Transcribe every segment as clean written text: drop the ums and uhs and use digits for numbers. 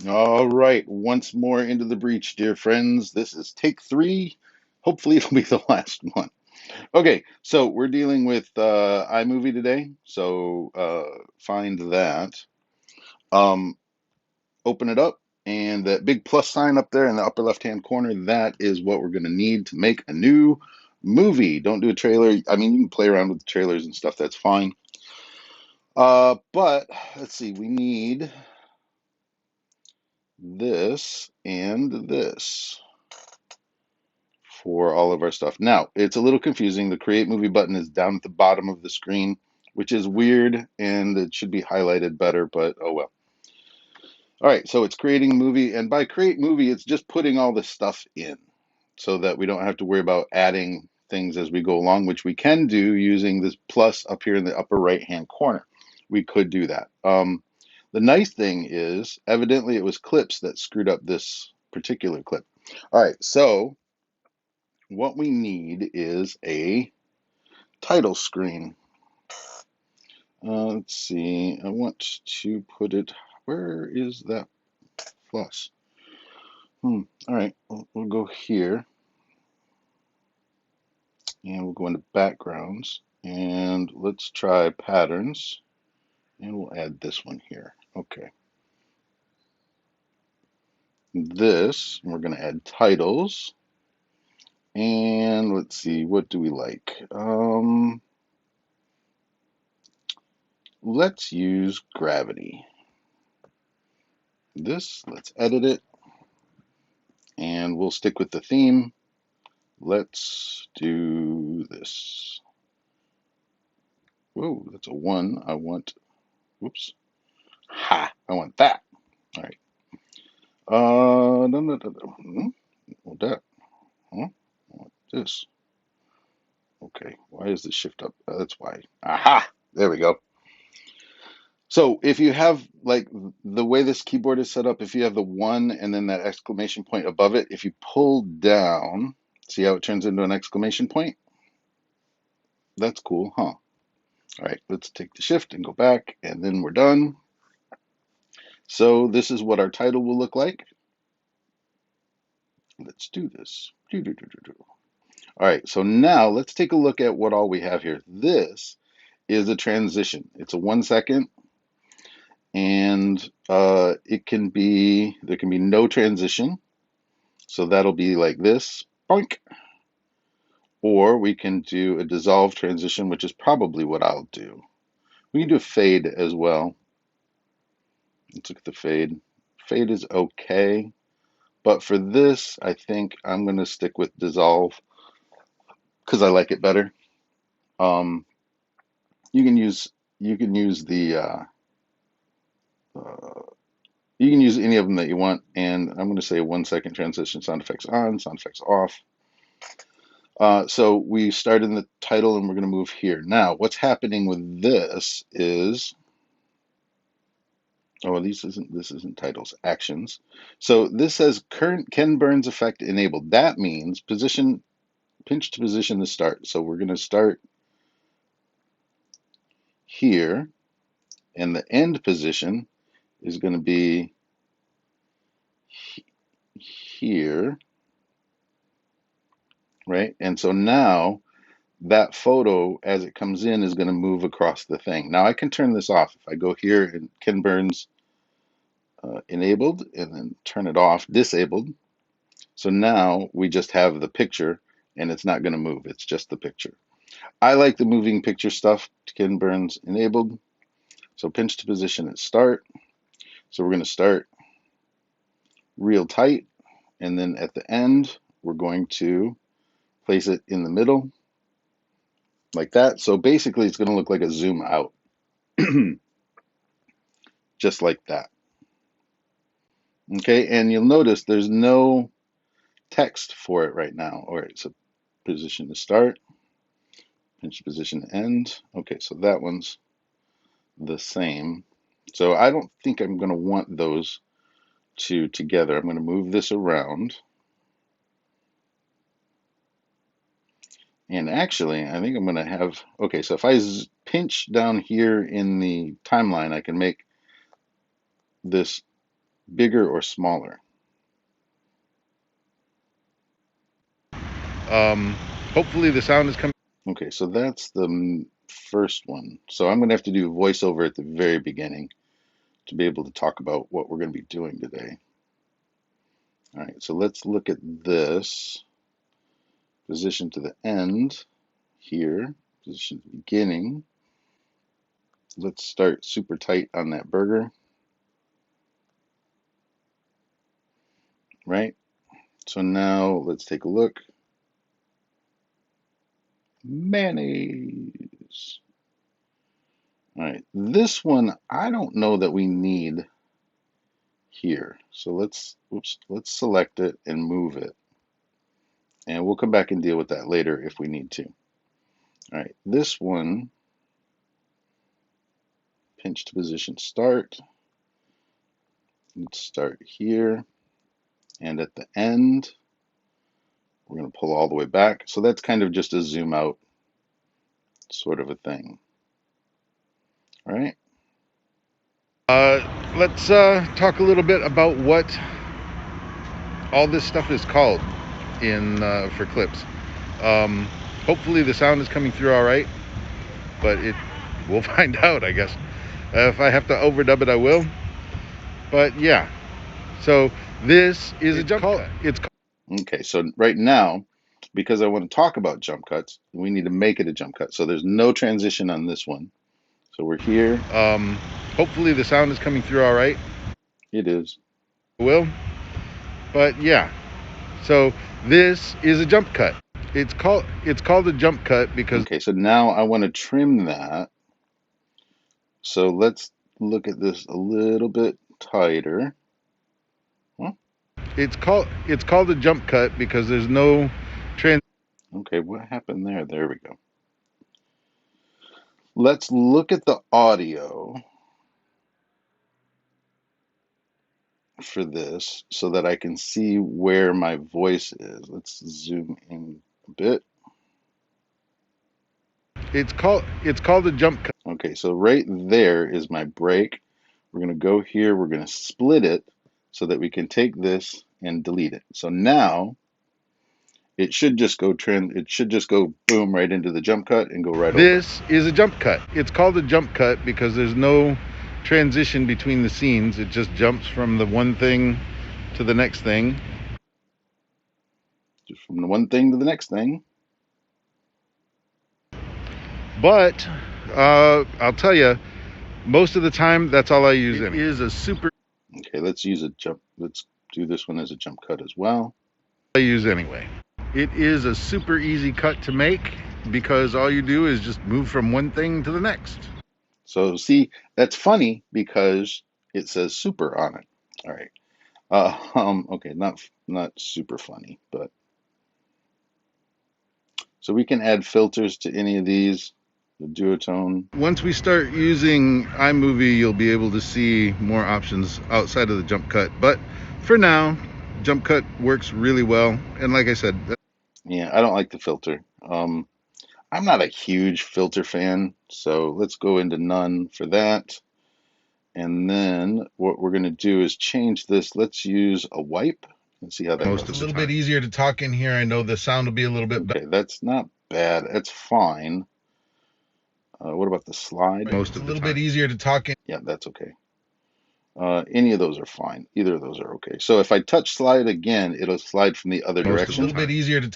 All right, once more into the breach, dear friends. This is take three. Hopefully, it'll be the last one. Okay, so we're dealing with iMovie today. So find that, um, open it up, and that big plus sign up there in the upper left-hand corner, that is what we're going to need to make a new movie. Don't do a trailer. I mean, you can play around with the trailers and stuff, that's fine. But let's see, we need this and this for all of our stuff. Now, it's a little confusing. The Create Movie button is down at the bottom of the screen, which is weird, and it should be highlighted better, but oh well. All right, so it's creating a movie, and by Create Movie, it's just putting all this stuff in so that we don't have to worry about adding things as we go along, which we can do using this plus up here in the upper right-hand corner. We could do that. The nice thing is, evidently, it was clips that screwed up this particular clip. All right, so what we need is a title screen. Let's see, I want to put it, where is that plus? All right, we'll go here and we'll go into backgrounds and let's try patterns and we'll add this one here. Okay. This, we're going to add titles and let's see, what do we like? Let's use gravity. Let's edit it and we'll stick with the theme. Let's do this. Whoa, that's a one. I want, whoops. Ha, I want that. All right. No, no, no, no. Want that. Huh? I want this. Okay. Why is this shift up? That's why. Aha. There we go. So if you have like the way this keyboard is set up, if you have the one and then that exclamation point above it, if you pull down, see how it turns into an exclamation point? That's cool, huh? All right, let's take the shift and go back, and then we're done. So this is what our title will look like. Let's do this. All right, so now let's take a look at what all we have here. This is a transition. It's a 1 second, and it can be, there can be no transition. So that'll be like this, boink. Or we can do a dissolve transition, which is probably what I'll do. We can do a fade as well. Let's look at the fade. Fade is okay. But for this, I think I'm going to stick with dissolve because I like it better. Um, you can use you can use the uh, you can use any of them that you want, and I'm going to say a 1 second transition. Sound effects on, sound effects off. So we start in the title, and we're going to move here. Now, what's happening with this is, oh, this isn't titles, actions. So this says current Ken Burns effect enabled. That means position pinch to position the start. So we're going to start here, and the end position is going to be here, right? And so now that photo, as it comes in, is going to move across the thing. Now I can turn this off. If I go here and Ken Burns enabled, and then turn it off, disabled. So now we just have the picture, and it's not going to move. It's just the picture. I like the moving picture stuff. Ken Burns enabled. So pinch to position at start. So we're going to start real tight, and then at the end, we're going to place it in the middle like that. So basically, it's going to look like a zoom out, just like that. Okay, and you'll notice there's no text for it right now. All right, so position to start, pinch position to end. Okay, so that one's the same. So I don't think I'm going to want those two together. I'm going to move this around. And actually, I think I'm going to have, okay, so if I pinch down here in the timeline, I can make this bigger or smaller? Hopefully the sound is coming. Okay, so that's the first one. So I'm going to have to do voiceover at the very beginning to be able to talk about what we're going to be doing today. All right, so let's look at this. Position to the end here, position to the beginning. Let's start super tight on that burger, right? So now let's take a look. Mayonnaise. All right, this one I don't know that we need here. So let's select it and move it. And we'll come back and deal with that later if we need to. All right, this one, pinch to position start. Let's start here. And at the end, we're going to pull all the way back. So that's kind of just a zoom out sort of a thing. All right. Let's talk a little bit about what all this stuff is called in for clips. Um, Hopefully the sound is coming through all right, but we'll find out, I guess. If I have to overdub it, I will. But yeah, so this is a jump cut. Okay, so right now, because I want to talk about jump cuts, we need to make it a jump cut. So there's no transition on this one. So we're here. Hopefully the sound is coming through all right. It is. I will. But yeah, so this is a jump cut. It's called a jump cut because Okay, so now I want to trim that. So let's look at this a little bit tighter. Huh? it's called a jump cut because there's no trans. Okay, what happened there? There we go. Let's look at the audio for this so that I can see where my voice is. Let's zoom in a bit. It's called a jump cut. Okay, so right there is my break. We're going to go here. We're going to split it so that we can take this and delete it. So now it should just go boom right into the jump cut and go right over. This is a jump cut. It's called a jump cut because there's no transition between the scenes. It just jumps from the one thing to the next thing. Just from the one thing to the next thing. But I'll tell you, most of the time that's all I use. It is a super Okay, let's use a jump. Let's do this one as a jump cut as well. I use anyway. It is a super easy cut to make because all you do is just move from one thing to the next. So see, that's funny because it says super on it. All right. Okay, not super funny, but so we can add filters to any of these. The duotone. Once we start using iMovie, you'll be able to see more options outside of the jump cut. But for now, jump cut works really well. And like I said, Yeah, I don't like the filter. I'm not a huge filter fan, so let's go into none for that. And then what we're going to do is change this. Let's use a wipe and see how that most goes. of the time. A little bit easier to talk in here. I know the sound will be a little bit better. Okay, that's not bad. That's fine. What about the slide? Most of the time. A little bit easier to talk in. Yeah, that's okay. Any of those are fine. Either of those are okay. So if I touch slide again, it'll slide from the other direction. A little bit easier to.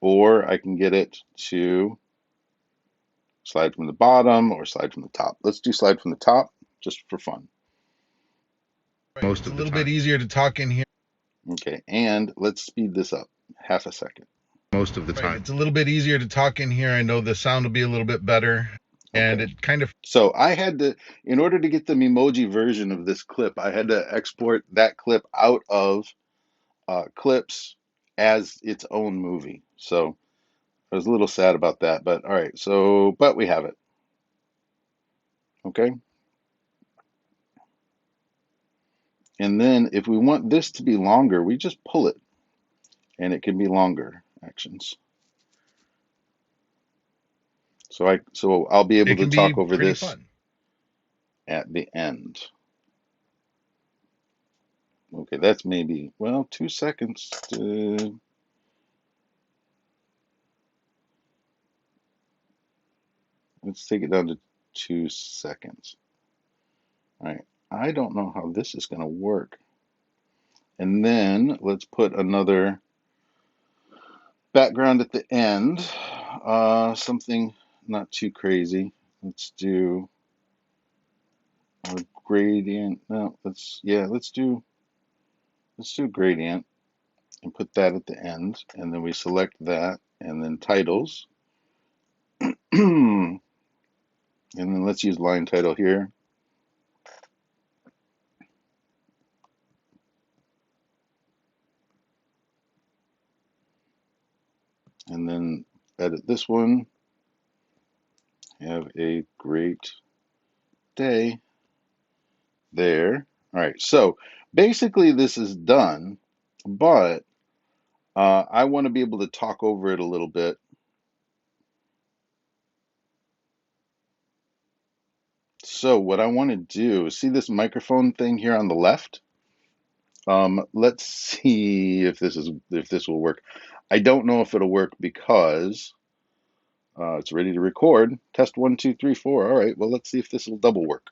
Or I can get it to slide from the bottom or slide from the top. Let's do slide from the top just for fun. Most of the time. A little bit easier to talk in here. Okay, and let's speed this up half a second. Most of the time. It's a little bit easier to talk in here. I know the sound will be a little bit better. And Okay. it kind of. So I had to, in order to get the Memoji version of this clip, I had to export that clip out of clips as its own movie. So I was a little sad about that, but all right. So, but we have it. Okay. And then if we want this to be longer, we just pull it and it can be longer actions. So I'll be able to talk over this fun at the end. Okay, that's maybe, well, 2 seconds. Let's take it down to 2 seconds. All right, I don't know how this is going to work. And then let's put another background at the end. Something not too crazy. Let's do a gradient. No, let's do gradient and put that at the end. And then we select that and then titles. And then let's use line title here. And then edit this one. Have a great day there. All right, so basically this is done, but I want to be able to talk over it a little bit. So what I want to do, see this microphone thing here on the left? Let's see if this will work. I don't know if it'll work because it's ready to record. Test 1, 2, 3, 4. All right, well, let's see if this will double work.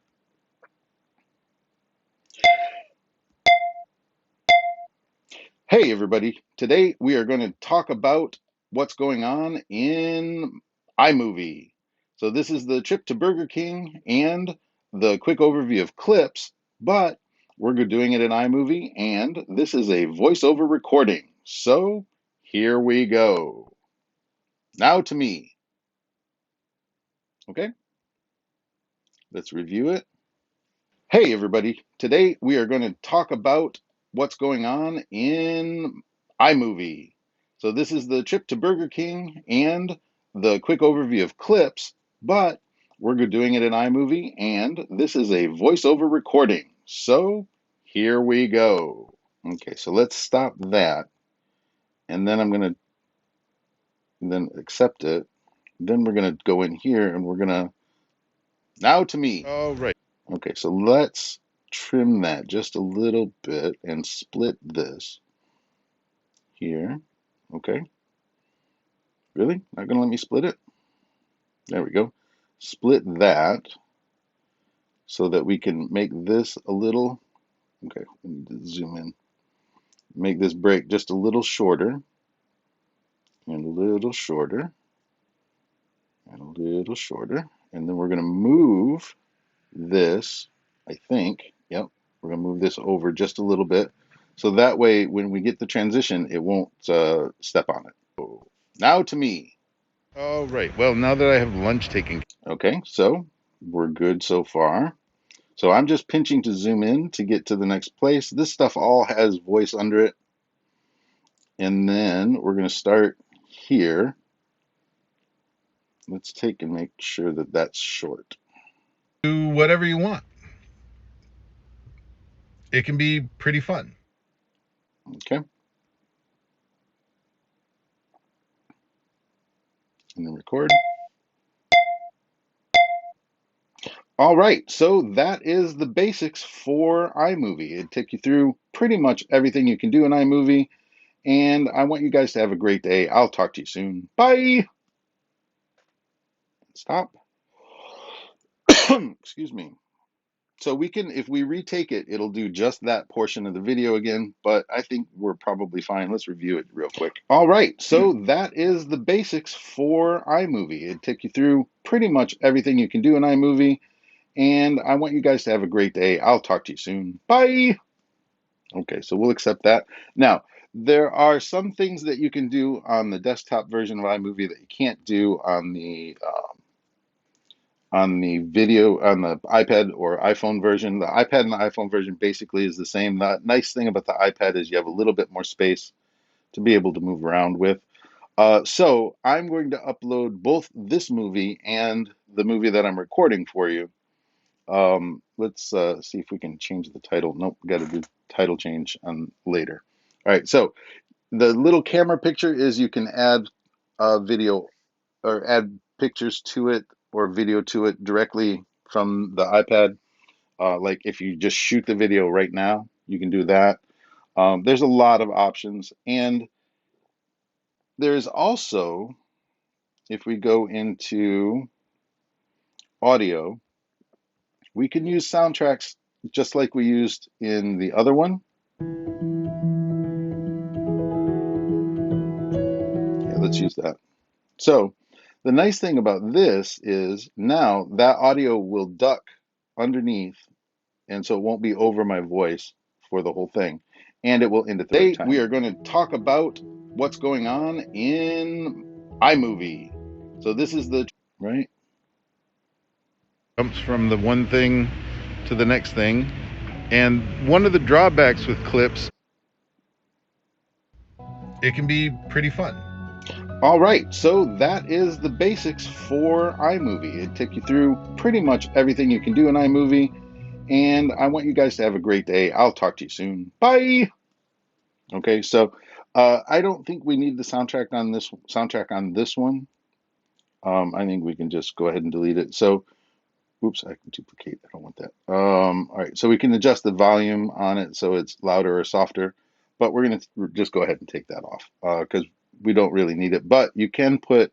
Hey, everybody. Today we are going to talk about what's going on in iMovie. So this is the trip to Burger King and the quick overview of clips, but we're doing it in iMovie, and this is a voiceover recording. So here we go. Now to me. Okay, let's review it. Hey, everybody. Today we are going to talk about what's going on in iMovie. So, this is the trip to Burger King and the quick overview of clips, but we're doing it in iMovie, and this is a voiceover recording. So, here we go. Okay, so let's stop that, and then I'm going to then accept it. Then we're going to go in here and we're going to now to me. All right. Okay, so let's trim that just a little bit and split this here. Okay, really? Not gonna let me split it? There we go. Split that so that we can make this a little, okay, we need to zoom in. Make this break just a little shorter and a little shorter and a little shorter. And then we're gonna move this, I think, yep, we're gonna move this over just a little bit. So that way, when we get the transition, it won't step on it. So now to me. All right. Well, now that I have lunch taken. Okay, so we're good so far. So I'm just pinching to zoom in to get to the next place. This stuff all has voice under it. And then we're going to start here. Let's take and make sure that that's short. Do whatever you want. It can be pretty fun. Okay, and then record. All right, so that is the basics for iMovie. It takes you through pretty much everything you can do in iMovie, and I want you guys to have a great day. I'll talk to you soon. Bye. Stop. Excuse me. So we can, if we retake it, it'll do just that portion of the video again, but I think we're probably fine. Let's review it real quick. All right, so that is the basics for iMovie. It takes you through pretty much everything you can do in iMovie, and I want you guys to have a great day. I'll talk to you soon. Bye. Okay, so we'll accept that. Now, there are some things that you can do on the desktop version of iMovie that you can't do on the video on the iPad or iPhone version. The iPad and the iPhone version basically is the same. The nice thing about the iPad is you have a little bit more space to be able to move around with. So I'm going to upload both this movie and the movie that I'm recording for you. Let's see if we can change the title. Nope, got to do title change on later. All right, so the little camera picture is you can add video or add pictures to it or video to it directly from the iPad. Like if you just shoot the video right now, you can do that. There's a lot of options, and there's also, if we go into audio, we can use soundtracks just like we used in the other one. Yeah, let's use that. So the nice thing about this is now that audio will duck underneath, and so it won't be over my voice for the whole thing, and it will end at the right time. We are going to talk about what's going on in iMovie. So this is the right. Jumps from the one thing to the next thing. And one of the drawbacks with clips, it can be pretty fun. All right, so that is the basics for iMovie. It took you through pretty much everything you can do in iMovie, and I want you guys to have a great day. I'll talk to you soon. Bye. Okay, so I don't think we need the soundtrack on this one. I think we can just go ahead and delete it. So, oops, I can duplicate. I don't want that. All right, so we can adjust the volume on it so it's louder or softer, but we're going to just go ahead and take that off because we don't really need it. But you can put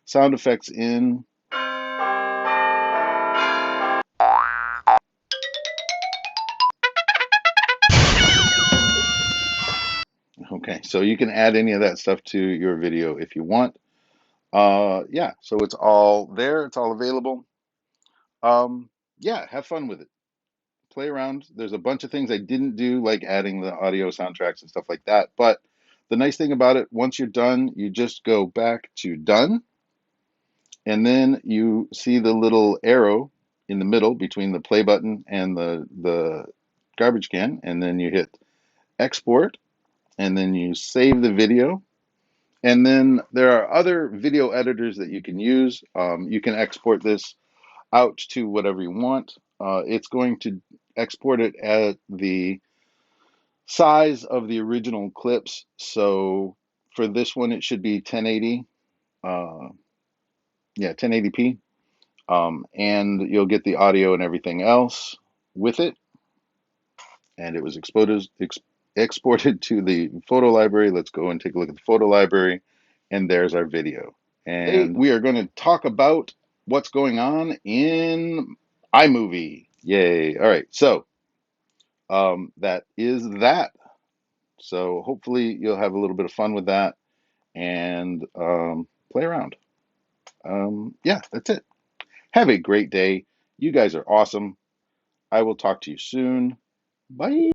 sound effects in. Okay, so you can add any of that stuff to your video if you want. Yeah, so it's all there. It's all available. Yeah, have fun with it. Play around. There's a bunch of things I didn't do, like adding the audio soundtracks and stuff like that. But the nice thing about it, once you're done, you just go back to done, and then you see the little arrow in the middle between the play button and the garbage can, and then you hit export, and then you save the video. And then there are other video editors that you can use. You can export this out to whatever you want. It's going to export it at the size of the original clips. So for this one, it should be 1080. Yeah, 1080p. And you'll get the audio and everything else with it. And it was exported to the photo library. Let's go and take a look at the photo library. And there's our video. And we are going to talk about what's going on in iMovie. Yay. All right. So that is that. So hopefully you'll have a little bit of fun with that and play around. Yeah, that's it. Have a great day. You guys are awesome. I will talk to you soon. Bye.